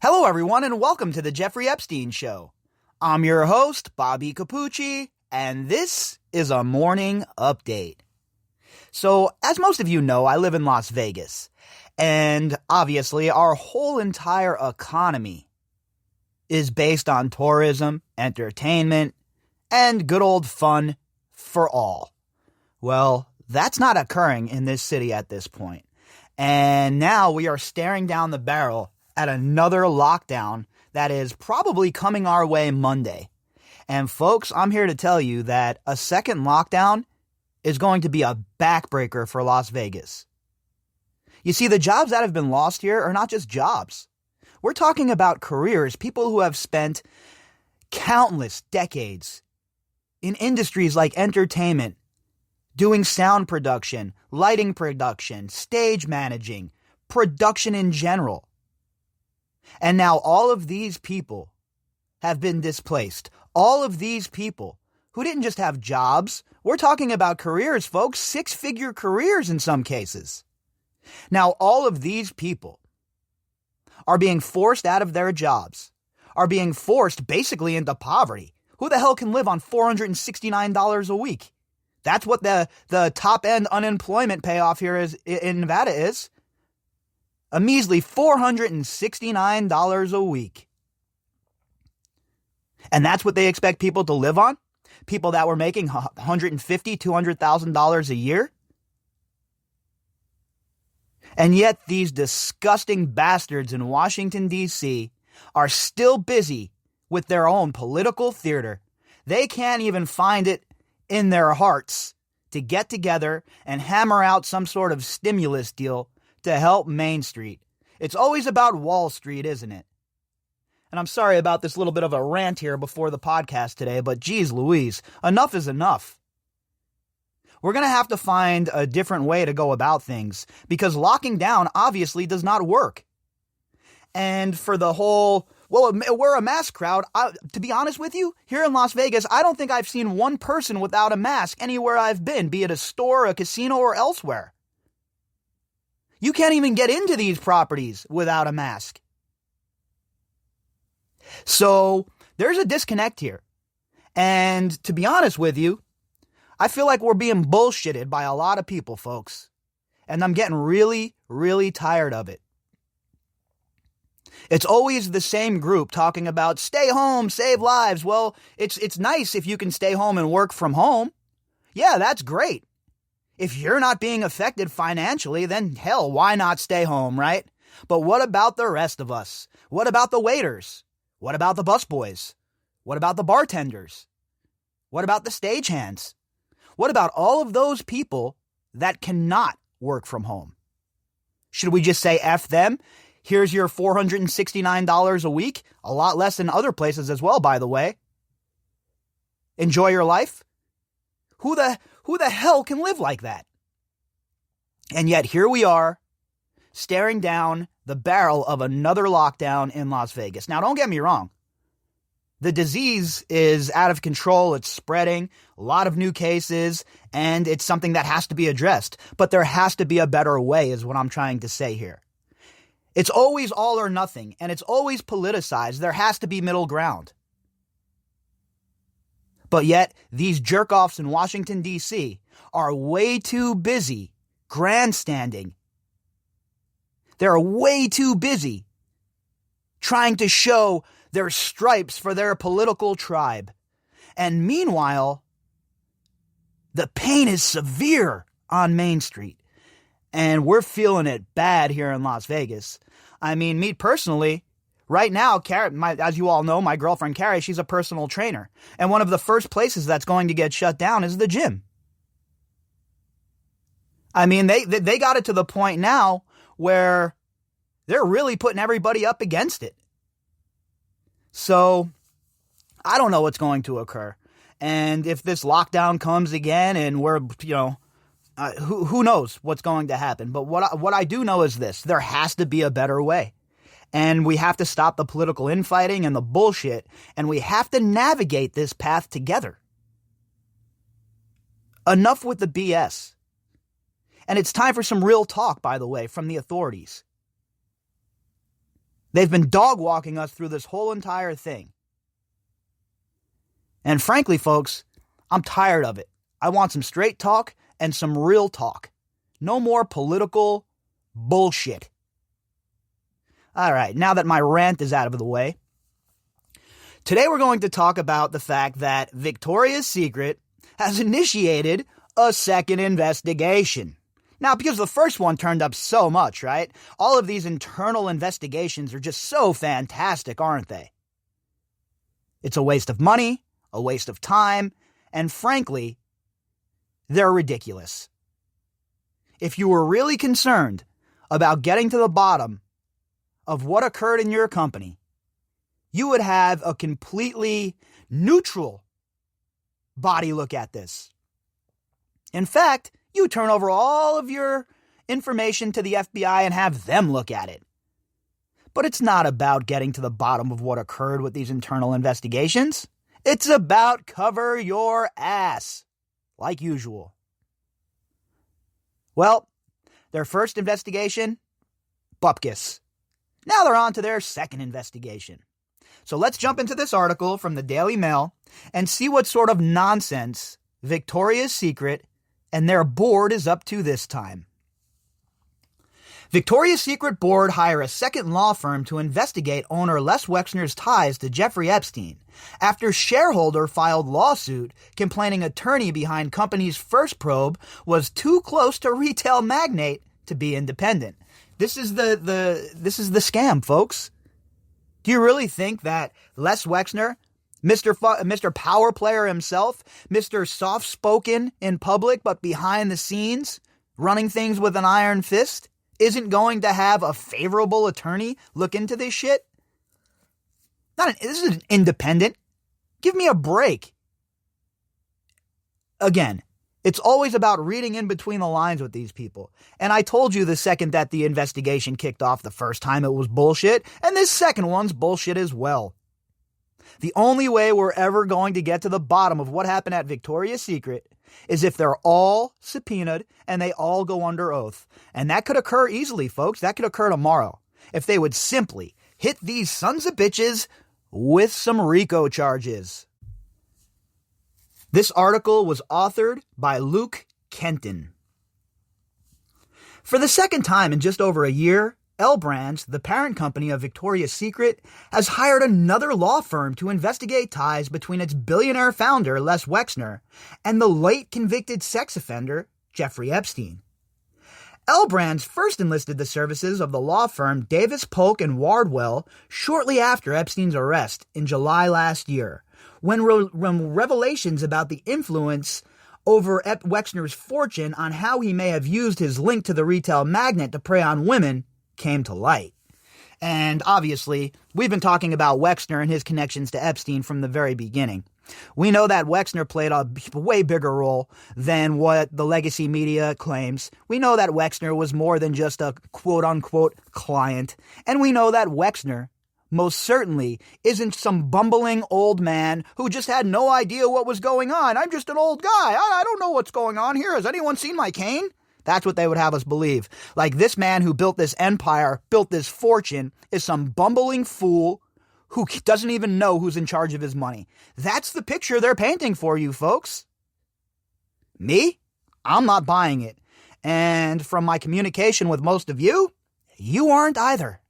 Hello, everyone, and welcome to the Jeffrey Epstein Show. I'm your host, Bobbycapucci, and this is a morning update. So, as most of you know, I live in Las Vegas, and obviously our whole entire economy is based on tourism, entertainment, and good old fun for all. Well, that's not occurring in this city at this point, and now we are staring down the barrel at another lockdown that is probably coming our way Monday. And folks, I'm here to tell you that a second lockdown is going to be a backbreaker for Las Vegas. You see, the jobs that have been lost here are not just jobs. We're talking about careers, people who have spent countless decades in industries like entertainment, doing sound production, lighting production, stage managing, production in general. And now all of these people have been displaced. All of these people who didn't just have jobs, we're talking about careers, folks, six-figure careers in some cases. Now all of these people are being forced out of their jobs, are being forced basically into poverty. Who the hell can live on $469 a week? That's what the top-end unemployment payoff here is in Nevada is. A measly $469 a week. And that's what they expect people to live on? People that were making $150,000, $200,000 a year? And yet these disgusting bastards in Washington, D.C. are still busy with their own political theater. They can't even find it in their hearts to get together and hammer out some sort of stimulus deal to help Main Street. It's always about Wall Street, isn't it? And I'm sorry about this little bit of a rant here before the podcast today, but geez Louise, enough is enough. We're going to have to find a different way to go about things because locking down obviously does not work. And for the whole, well, we're a mask crowd. To be honest with you, here in Las Vegas, I don't think I've seen one person without a mask anywhere I've been, be it a store, a casino, or elsewhere. You can't even get into these properties without a mask. So there's a disconnect here. And to be honest with you, I feel like we're being bullshitted by a lot of people, folks. And I'm getting really, really tired of it. It's always the same group talking about stay home, save lives. Well, it's nice if you can stay home and work from home. Yeah, that's great. If you're not being affected financially, then hell, why not stay home, right? But what about the rest of us? What about the waiters? What about the busboys? What about the bartenders? What about the stagehands? What about all of those people that cannot work from home? Should we just say F them? Here's your $469 a week, a lot less than other places as well, by the way. Enjoy your life? Who the hell can live like that? And yet here we are, staring down the barrel of another lockdown in Las Vegas. Now, don't get me wrong. The disease is out of control. It's spreading, a lot of new cases, and it's something that has to be addressed. But there has to be a better way, is what I'm trying to say here. It's always all or nothing, and it's always politicized. There has to be middle ground. But yet, these jerk-offs in Washington, D.C. are way too busy grandstanding. They're way too busy trying to show their stripes for their political tribe. And meanwhile, the pain is severe on Main Street. And we're feeling it bad here in Las Vegas. I mean, me personally, right now, Carrie, as you all know, my girlfriend Carrie, she's a personal trainer. And one of the first places that's going to get shut down is the gym. I mean, they got it to the point now where they're really putting everybody up against it. So I don't know what's going to occur. And if this lockdown comes again and we're, who knows what's going to happen. But what I do know is this. There has to be a better way. And we have to stop the political infighting and the bullshit. And we have to navigate this path together. Enough with the BS. And it's time for some real talk, by the way, from the authorities. They've been dog-walking us through this whole entire thing. And frankly, folks, I'm tired of it. I want some straight talk and some real talk. No more political bullshit. All right, now that my rant is out of the way, today we're going to talk about the fact that Victoria's Secret has initiated a second investigation. Now, because the first one turned up so much, right? All of these internal investigations are just so fantastic, aren't they? It's a waste of money, a waste of time, and frankly, they're ridiculous. If you were really concerned about getting to the bottom of what occurred in your company, you would have a completely neutral body look at this. In fact, you turn over all of your information to the FBI and have them look at it. But it's not about getting to the bottom of what occurred with these internal investigations. It's about cover your ass, like usual. Well, their first investigation, bupkis. Now they're on to their second investigation. So let's jump into this article from the Daily Mail and see what sort of nonsense Victoria's Secret and their board is up to this time. Victoria's Secret board hire a second law firm to investigate owner Les Wexner's ties to Jeffrey Epstein after shareholder filed lawsuit complaining attorney behind company's first probe was too close to retail magnate to be independent. This is the scam, folks. Do you really think that Les Wexner, Mr. Power Player himself, Mr. Soft-spoken in public but behind the scenes, running things with an iron fist, isn't going to have a favorable attorney look into this shit? This is independent. Give me a break. Again, it's always about reading in between the lines with these people. And I told you the second that the investigation kicked off the first time it was bullshit, and this second one's bullshit as well. The only way we're ever going to get to the bottom of what happened at Victoria's Secret is if they're all subpoenaed and they all go under oath. And that could occur easily, folks. That could occur tomorrow. If they would simply hit these sons of bitches with some RICO charges. This article was authored by Luke Kenton. For the second time in just over a year, L Brands, the parent company of Victoria's Secret, has hired another law firm to investigate ties between its billionaire founder, Les Wexner, and the late convicted sex offender, Jeffrey Epstein. L Brands first enlisted the services of the law firm Davis Polk and Wardwell shortly after Epstein's arrest in July last year, when revelations about the influence over Wexner's fortune on how he may have used his link to the retail magnate to prey on women came to light. And obviously, we've been talking about Wexner and his connections to Epstein from the very beginning. We know that Wexner played a way bigger role than what the legacy media claims. We know that Wexner was more than just a quote-unquote client. And we know that Wexner most certainly isn't some bumbling old man who just had no idea what was going on. I'm just an old guy. I don't know what's going on here. Has anyone seen my cane? That's what they would have us believe. Like this man who built this empire, built this fortune, is some bumbling fool who doesn't even know who's in charge of his money. That's the picture they're painting for you, folks. Me? I'm not buying it. And from my communication with most of you, you aren't either.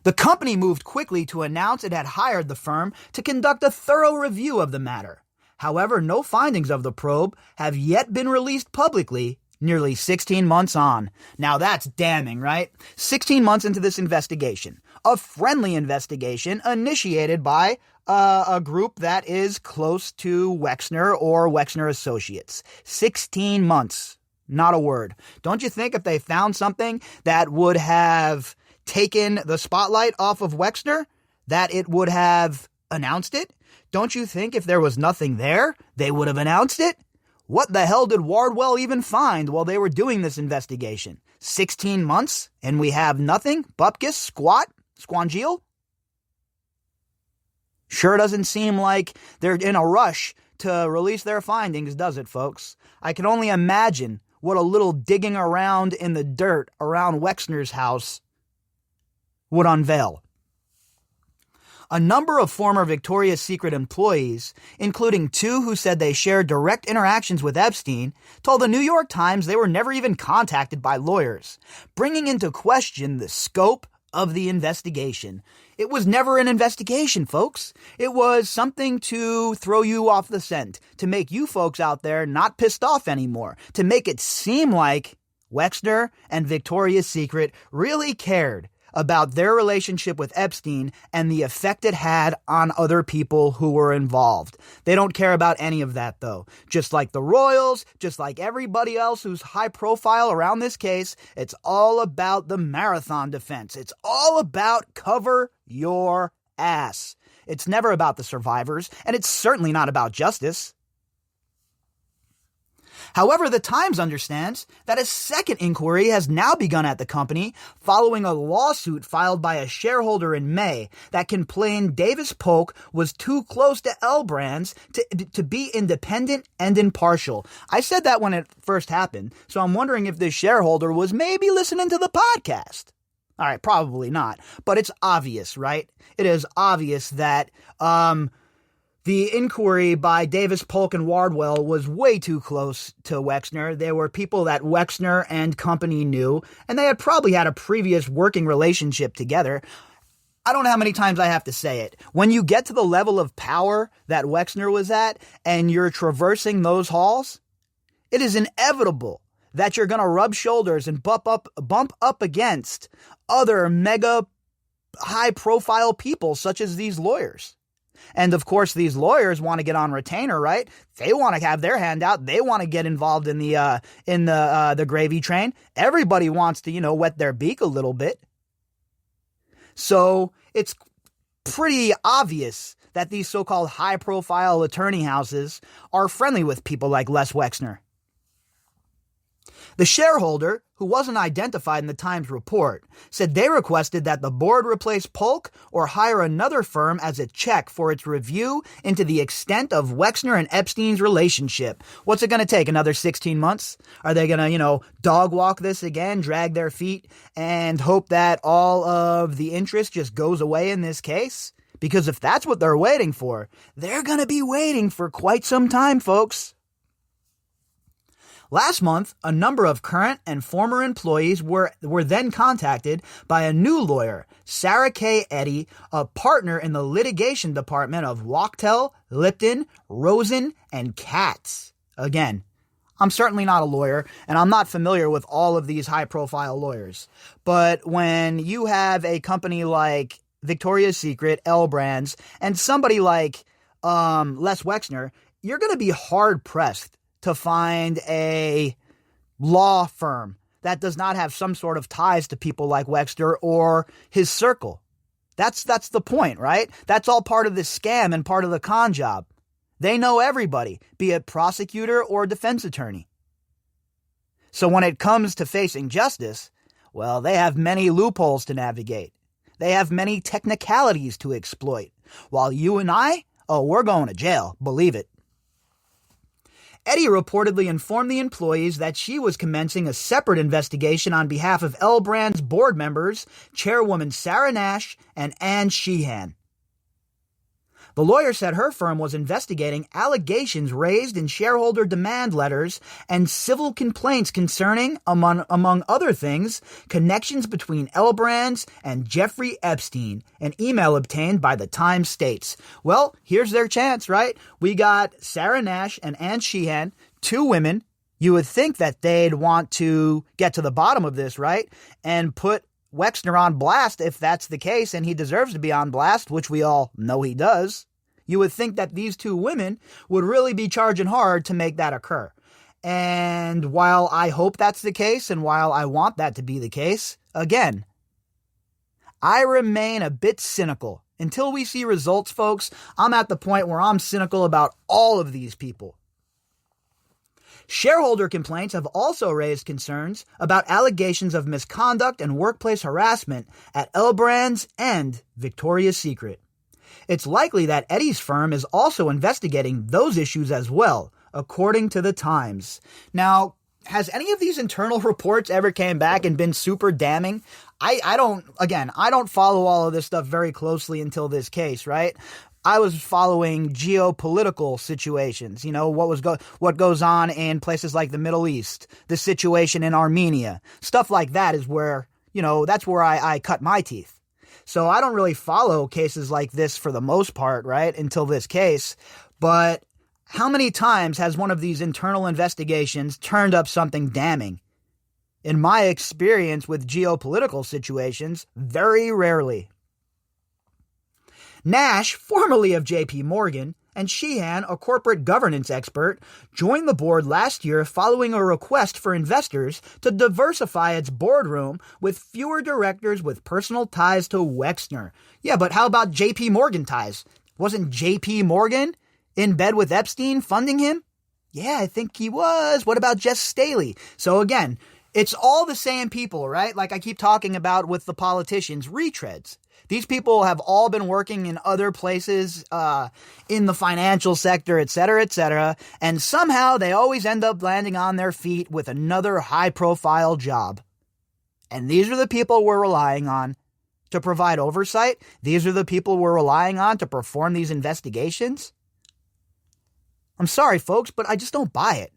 The company moved quickly to announce it had hired the firm to conduct a thorough review of the matter. However, no findings of the probe have yet been released publicly nearly 16 months on. Now that's damning, right? 16 months into this investigation. A friendly investigation initiated by a group that is close to Wexner or Wexner Associates. 16 months. Not a word. Don't you think if they found something that would have taken the spotlight off of Wexner, that it would have announced it? Don't you think if there was nothing there, they would have announced it? What the hell did Wardwell even find while they were doing this investigation? 16 months and we have nothing? Bupkis? Squat? Squangeal? Sure doesn't seem like they're in a rush to release their findings, does it, folks? I can only imagine what a little digging around in the dirt around Wexner's house would unveil. A number of former Victoria's Secret employees, including two who said they shared direct interactions with Epstein, told the New York Times they were never even contacted by lawyers, bringing into question the scope of the investigation. It was never an investigation, folks. It was something to throw you off the scent, to make you folks out there not pissed off anymore, to make it seem like Wexner and Victoria's Secret really cared about their relationship with Epstein and the effect it had on other people who were involved. They don't care about any of that, though. Just like the Royals, just like everybody else who's high profile around this case, it's all about the marathon defense. It's all about cover your ass. It's never about the survivors, and it's certainly not about justice. However, the Times understands that a second inquiry has now begun at the company following a lawsuit filed by a shareholder in May that complained Davis Polk was too close to L Brands to be independent and impartial. I said that when it first happened, so I'm wondering if this shareholder was maybe listening to the podcast. All right, probably not, but it's obvious, right? It is obvious that the inquiry by Davis, Polk, and Wardwell was way too close to Wexner. They were people that Wexner and company knew, and they had probably had a previous working relationship together. I don't know how many times I have to say it. When you get to the level of power that Wexner was at, and you're traversing those halls, it is inevitable that you're going to rub shoulders and bump up against other mega high-profile people such as these lawyers. And of course, these lawyers want to get on retainer, right? They want to have their hand out. They want to get involved in the gravy train. Everybody wants to, wet their beak a little bit. So it's pretty obvious that these so-called high-profile attorney houses are friendly with people like Les Wexner. The shareholder, who wasn't identified in the Times report, said they requested that the board replace Polk or hire another firm as a check for its review into the extent of Wexner and Epstein's relationship. What's it going to take, another 16 months? Are they going to, dog walk this again, drag their feet, and hope that all of the interest just goes away in this case? Because if that's what they're waiting for, they're going to be waiting for quite some time, folks. Last month, a number of current and former employees were then contacted by a new lawyer, Sarah K. Eddy, a partner in the litigation department of Wachtell, Lipton, Rosen, and Katz. Again, I'm certainly not a lawyer, and I'm not familiar with all of these high-profile lawyers. But when you have a company like Victoria's Secret, L Brands, and somebody like Les Wexner, you're going to be hard-pressed to find a law firm that does not have some sort of ties to people like Wexner or his circle. That's the point, right? That's all part of the scam and part of the con job. They know everybody, be it prosecutor or defense attorney. So when it comes to facing justice, well, they have many loopholes to navigate. They have many technicalities to exploit. While you and I, we're going to jail, believe it. Eddy reportedly informed the employees that she was commencing a separate investigation on behalf of L Brands board members, Chairwoman Sarah Nash and Ann Sheehan. The lawyer said her firm was investigating allegations raised in shareholder demand letters and civil complaints concerning, among other things, connections between L Brands and Jeffrey Epstein, an email obtained by the Times states. Well, here's their chance, right? We got Sarah Nash and Ann Sheehan, two women. You would think that they'd want to get to the bottom of this, right? And put Wexner on blast if that's the case, and he deserves to be on blast, which we all know he does. You would think that these two women would really be charging hard to make that occur. And while I hope that's the case, and while I want that to be the case, again, I remain a bit cynical. Until we see results, folks, I'm at the point where I'm cynical about all of these people. Shareholder complaints have also raised concerns about allegations of misconduct and workplace harassment at L Brands and Victoria's Secret. It's likely that Eddy's firm is also investigating those issues as well, according to the Times. Now, has any of these internal reports ever came back and been super damning? I don't follow all of this stuff very closely until this case, right? I was following geopolitical situations, what goes on in places like the Middle East, the situation in Armenia, stuff like that is where, that's where I cut my teeth. So I don't really follow cases like this for the most part, right, until this case. But how many times has one of these internal investigations turned up something damning? In my experience with geopolitical situations, very rarely. Nash, formerly of J.P. Morgan, and Sheehan, a corporate governance expert, joined the board last year following a request for investors to diversify its boardroom with fewer directors with personal ties to Wexner. Yeah, but how about J.P. Morgan ties? Wasn't J.P. Morgan in bed with Epstein funding him? Yeah, I think he was. What about Jess Staley? So again, it's all the same people, right? Like I keep talking about with the politicians, retreads. These people have all been working in other places, in the financial sector, et cetera, and somehow they always end up landing on their feet with another high-profile job. And these are the people we're relying on to provide oversight. These are the people we're relying on to perform these investigations. I'm sorry, folks, but I just don't buy it.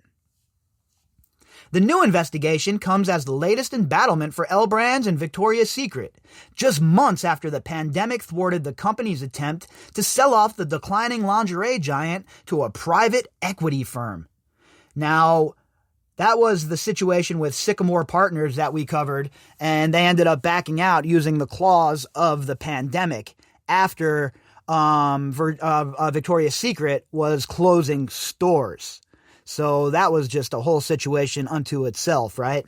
The new investigation comes as the latest embattlement for L Brands and Victoria's Secret, just months after the pandemic thwarted the company's attempt to sell off the declining lingerie giant to a private equity firm. Now, that was the situation with Sycamore Partners that we covered, and they ended up backing out using the clause of the pandemic after Victoria's Secret was closing stores. So that was just a whole situation unto itself, right?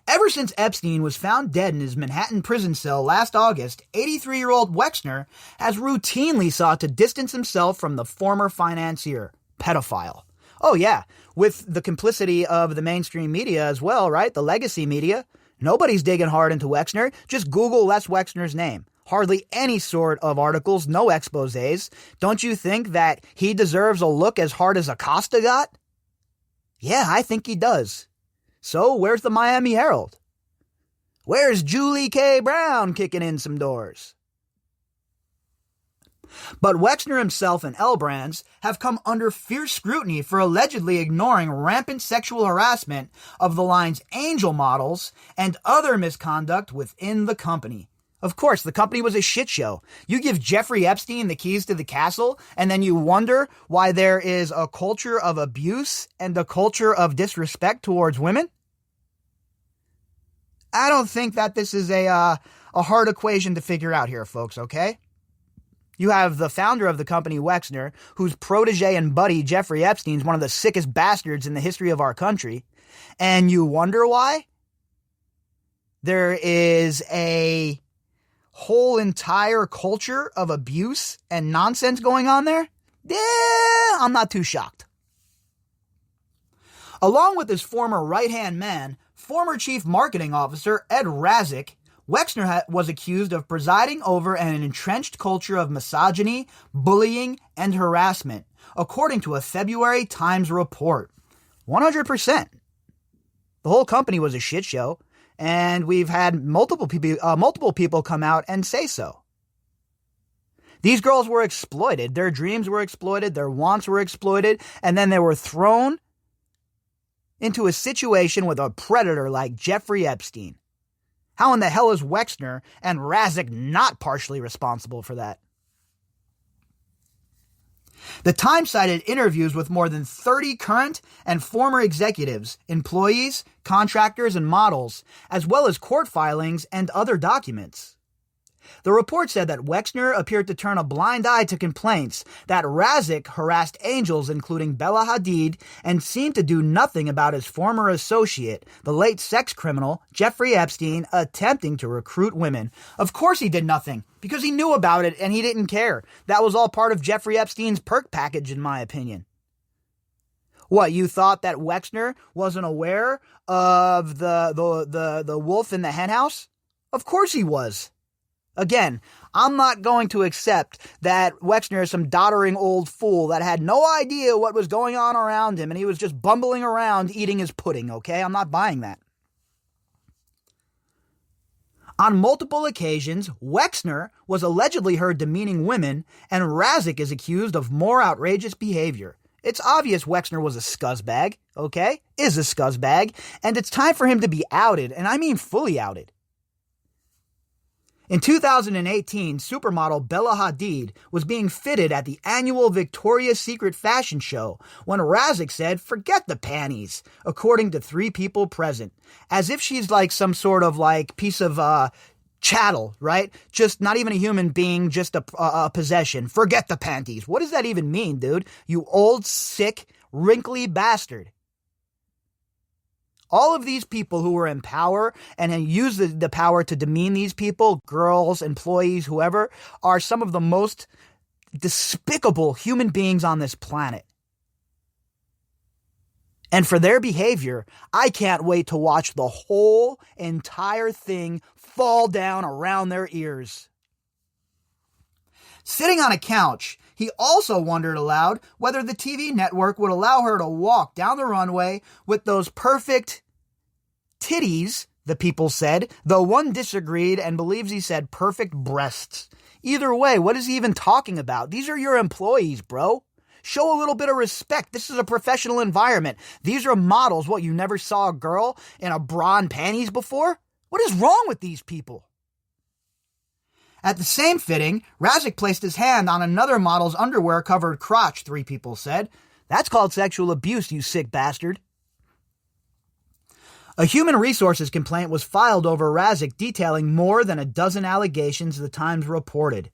Ever since Epstein was found dead in his Manhattan prison cell last August, 83-year-old Wexner has routinely sought to distance himself from the former financier, pedophile. Oh yeah, with the complicity of the mainstream media as well, right? The legacy media. Nobody's digging hard into Wexner. Just Google Les Wexner's name. Hardly any sort of articles, no exposés. Don't you think that he deserves a look as hard as Acosta got? Yeah, I think he does. So where's the Miami Herald? Where's Julie K. Brown kicking in some doors? But Wexner himself and L Brands have come under fierce scrutiny for allegedly ignoring rampant sexual harassment of the line's angel models and other misconduct within the company. Of course, the company was a shit show. You give Jeffrey Epstein the keys to the castle, and then you wonder why there is a culture of abuse and a culture of disrespect towards women? I don't think that this is a hard equation to figure out here, folks, okay? You have the founder of the company, Wexner, whose protege and buddy, Jeffrey Epstein, is one of the sickest bastards in the history of our country, and you wonder why? There is a whole entire culture of abuse and nonsense going on there? Yeah, I'm not too shocked. Along with his former right-hand man, former chief marketing officer Ed Razek, Wexner was accused of presiding over an entrenched culture of misogyny, bullying, and harassment, according to a February Times report. 100%. The whole company was a shit show. And we've had multiple people come out and say so. These girls were exploited. Their dreams were exploited. Their wants were exploited. And then they were thrown into a situation with a predator like Jeffrey Epstein. How in the hell is Wexner and Razek not partially responsible for that? The Times cited interviews with more than 30 current and former executives, employees, contractors, and models, as well as court filings and other documents. The report said that Wexner appeared to turn a blind eye to complaints that Razek harassed angels including Bella Hadid and seemed to do nothing about his former associate, the late sex criminal Jeffrey Epstein, attempting to recruit women. Of course he did nothing, because he knew about it and he didn't care. That was all part of Jeffrey Epstein's perk package, in my opinion. What, you thought that Wexner wasn't aware of the wolf in the henhouse? Of course he was. Again, I'm not going to accept that Wexner is some doddering old fool that had no idea what was going on around him and he was just bumbling around eating his pudding, okay? I'm not buying that. On multiple occasions, Wexner was allegedly heard demeaning women, and Razik is accused of more outrageous behavior. It's obvious Wexner was a scuzzbag, okay? Is a scuzzbag, and it's time for him to be outed, and I mean fully outed. In 2018, supermodel Bella Hadid was being fitted at the annual Victoria's Secret fashion show when Razik said, "Forget the panties," according to 3 people present, as if she's like some sort of like piece of chattel, right? Just not even a human being, just a possession. Forget the panties. What does that even mean, dude? You old, sick, wrinkly bastard. All of these people who were in power and use the power to demean these people, girls, employees, whoever, are some of the most despicable human beings on this planet. And for their behavior, I can't wait to watch the whole entire thing fall down around their ears. Sitting on a couch, he also wondered aloud whether the TV network would allow her to walk down the runway with those perfect titties, the people said, though one disagreed and believes he said perfect breasts. Either way, what is he even talking about? These are your employees, bro. Show a little bit of respect. This is a professional environment. These are models. What, you never saw a girl in a bra and panties before? What is wrong with these people? At the same fitting, Razik placed his hand on another model's underwear-covered crotch, 3 people said. That's called sexual abuse, you sick bastard. A human resources complaint was filed over Razik detailing more than a dozen allegations the Times reported.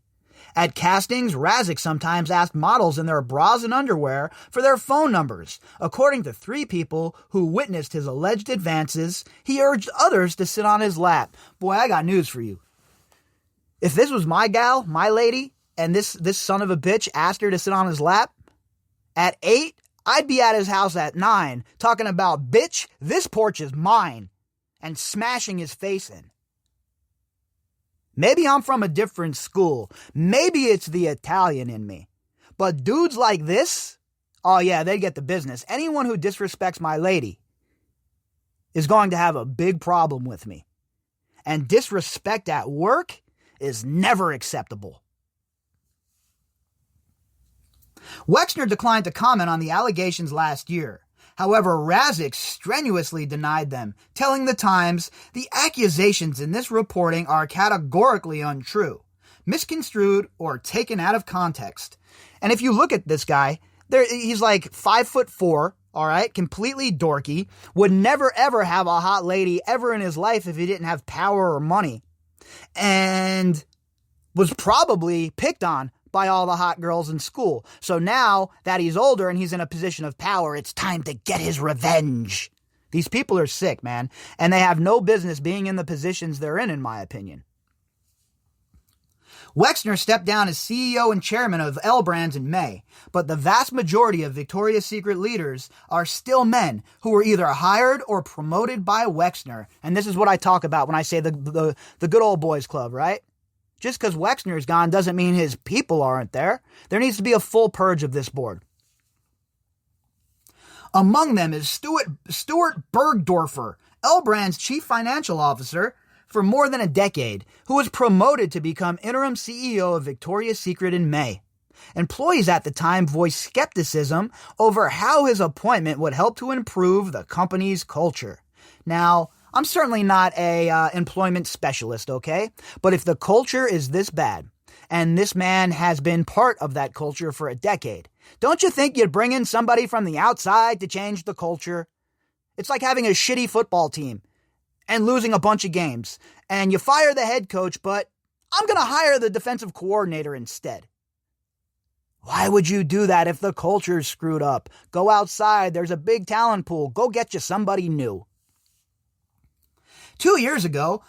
At castings, Razik sometimes asked models in their bras and underwear for their phone numbers. According to 3 people who witnessed his alleged advances, he urged others to sit on his lap. Boy, I got news for you. If this was my gal, my lady, and this son of a bitch asked her to sit on his lap, at 8, I'd be at his house at 9, talking about, "Bitch, this porch is mine," and smashing his face in. Maybe I'm from a different school. Maybe it's the Italian in me. But dudes like this, oh yeah, they get the business. Anyone who disrespects my lady is going to have a big problem with me. And disrespect at work is never acceptable. Wexner declined to comment on the allegations last year. However, Razik strenuously denied them, telling the Times, "The accusations in this reporting are categorically untrue, misconstrued, or taken out of context." And if you look at this guy, he's like 5'4", all right, completely dorky, would never ever have a hot lady ever in his life if he didn't have power or money, and was probably picked on by all the hot girls in school. So now that he's older and he's in a position of power, it's time to get his revenge. These people are sick, man, and they have no business being in the positions they're in my opinion. Wexner stepped down as CEO and chairman of L Brands in May, but the vast majority of Victoria's Secret leaders are still men who were either hired or promoted by Wexner. And this is what I talk about when I say the good old boys club, right? Just because Wexner's gone doesn't mean his people aren't there. There needs to be a full purge of this board. Among them is Stuart Bergdorfer, L Brand's chief financial officer for more than a decade, who was promoted to become interim CEO of Victoria's Secret in May. Employees at the time voiced skepticism over how his appointment would help to improve the company's culture. Now, I'm certainly not a employment specialist, okay? But if the culture is this bad, and this man has been part of that culture for a decade, don't you think you'd bring in somebody from the outside to change the culture? It's like having a shitty football team and losing a bunch of games, and you fire the head coach, but I'm going to hire the defensive coordinator instead. Why would you do that if the culture's screwed up? Go outside, there's a big talent pool, go get you somebody new. 2 years ago,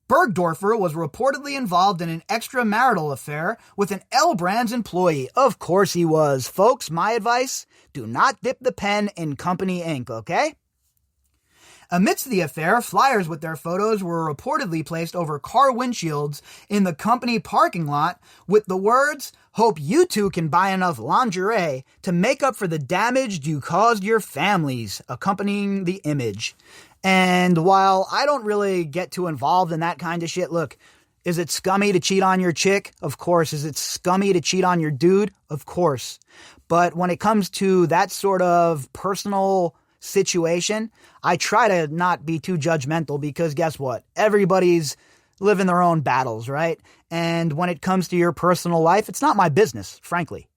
Bergdorfer was reportedly involved in an extramarital affair with an L Brands employee. Of course he was. Folks, my advice, do not dip the pen in company ink, okay? Amidst the affair, flyers with their photos were reportedly placed over car windshields in the company parking lot with the words, "Hope you two can buy enough lingerie to make up for the damage you caused your families," accompanying the image. And while I don't really get too involved in that kind of shit, look, is it scummy to cheat on your chick? Of course. Is it scummy to cheat on your dude? Of course. But when it comes to that sort of personal situation, I try to not be too judgmental because guess what? Everybody's living their own battles, right? And when it comes to your personal life, it's not my business, frankly.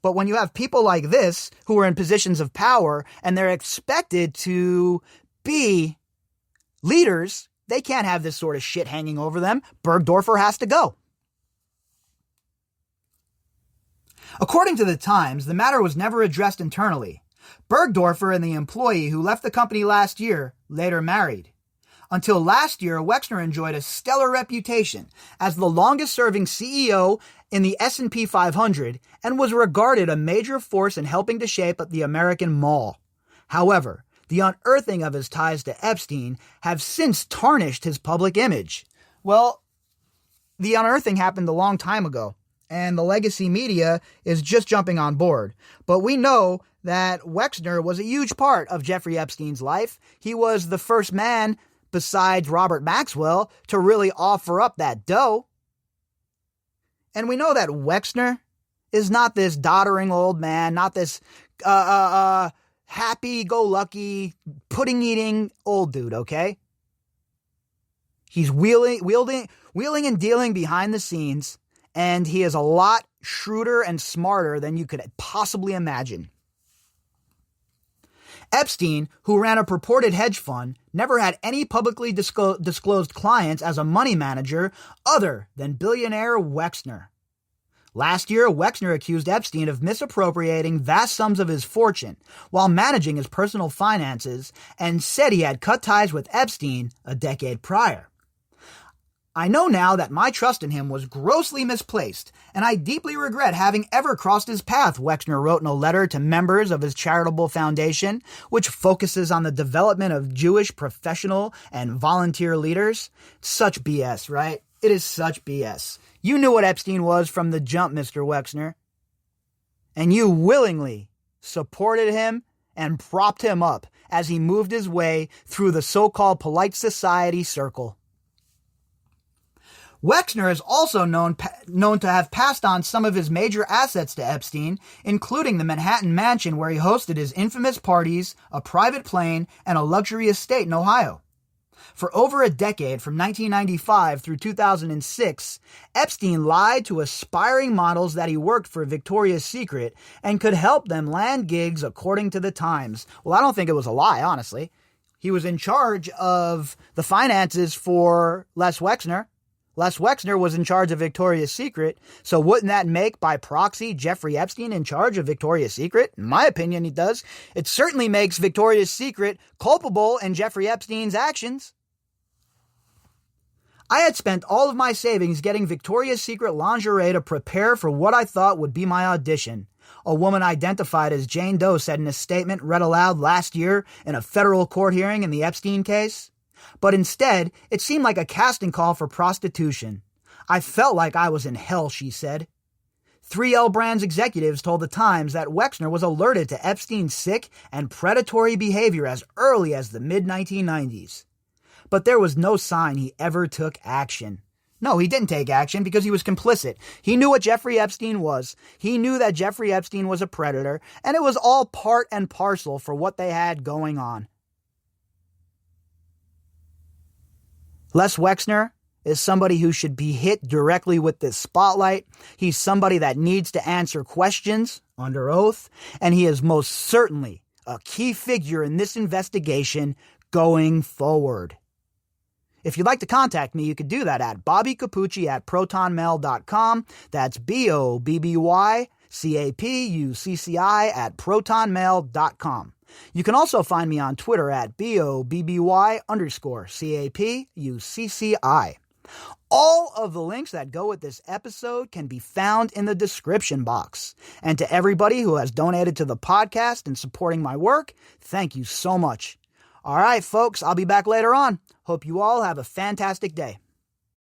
But when you have people like this who are in positions of power and they're expected to be leaders, they can't have this sort of shit hanging over them. Bergdorfer has to go. According to the Times, the matter was never addressed internally. Bergdorfer and the employee who left the company last year later married. Until last year, Wexner enjoyed a stellar reputation as the longest-serving CEO in the S&P 500 and was regarded a major force in helping to shape the American mall. However, the unearthing of his ties to Epstein have since tarnished his public image. Well, the unearthing happened a long time ago, and the legacy media is just jumping on board. But we know that Wexner was a huge part of Jeffrey Epstein's life. He was the first man, besides Robert Maxwell, to really offer up that dough. And we know that Wexner is not this doddering old man, not this happy-go-lucky, pudding-eating old dude, okay? He's wheeling and dealing behind the scenes, and he is a lot shrewder and smarter than you could possibly imagine. Epstein, who ran a purported hedge fund, never had any publicly disclosed clients as a money manager other than billionaire Wexner. Last year, Wexner accused Epstein of misappropriating vast sums of his fortune while managing his personal finances and said he had cut ties with Epstein a decade prior. I know now that my trust in him was grossly misplaced, and I deeply regret having ever crossed his path, Wexner wrote in a letter to members of his charitable foundation, which focuses on the development of Jewish professional and volunteer leaders. Such BS, right? It is such BS. You knew what Epstein was from the jump, Mr. Wexner. And you willingly supported him and propped him up as he moved his way through the so-called polite society circle. Wexner is also known to have passed on some of his major assets to Epstein, including the Manhattan mansion where he hosted his infamous parties, a private plane, and a luxury estate in Ohio. For over a decade, from 1995 through 2006, Epstein lied to aspiring models that he worked for Victoria's Secret and could help them land gigs according to the Times. Well, I don't think it was a lie, honestly. He was in charge of the finances for Les Wexner. Les Wexner was in charge of Victoria's Secret, so wouldn't that make, by proxy, Jeffrey Epstein in charge of Victoria's Secret? In my opinion, he does. It certainly makes Victoria's Secret culpable in Jeffrey Epstein's actions. I had spent all of my savings getting Victoria's Secret lingerie to prepare for what I thought would be my audition. A woman identified as Jane Doe said in a statement read aloud last year in a federal court hearing in the Epstein case. But instead, it seemed like a casting call for prostitution. I felt like I was in hell, she said. 3L Brands executives told the Times that Wexner was alerted to Epstein's sick and predatory behavior as early as the mid-1990s. But there was no sign he ever took action. No, he didn't take action because he was complicit. He knew what Jeffrey Epstein was. He knew that Jeffrey Epstein was a predator, and it was all part and parcel for what they had going on. Les Wexner is somebody who should be hit directly with this spotlight. He's somebody that needs to answer questions under oath, and he is most certainly a key figure in this investigation going forward. If you'd like to contact me, you could do that at bobbycapucci@protonmail.com. That's BOBBYCAPUCCI@protonmail.com. You can also find me on Twitter at BOBBY_CAPUCCI. All of the links that go with this episode can be found in the description box. And to everybody who has donated to the podcast and supporting my work, thank you so much. All right, folks, I'll be back later on. Hope you all have a fantastic day.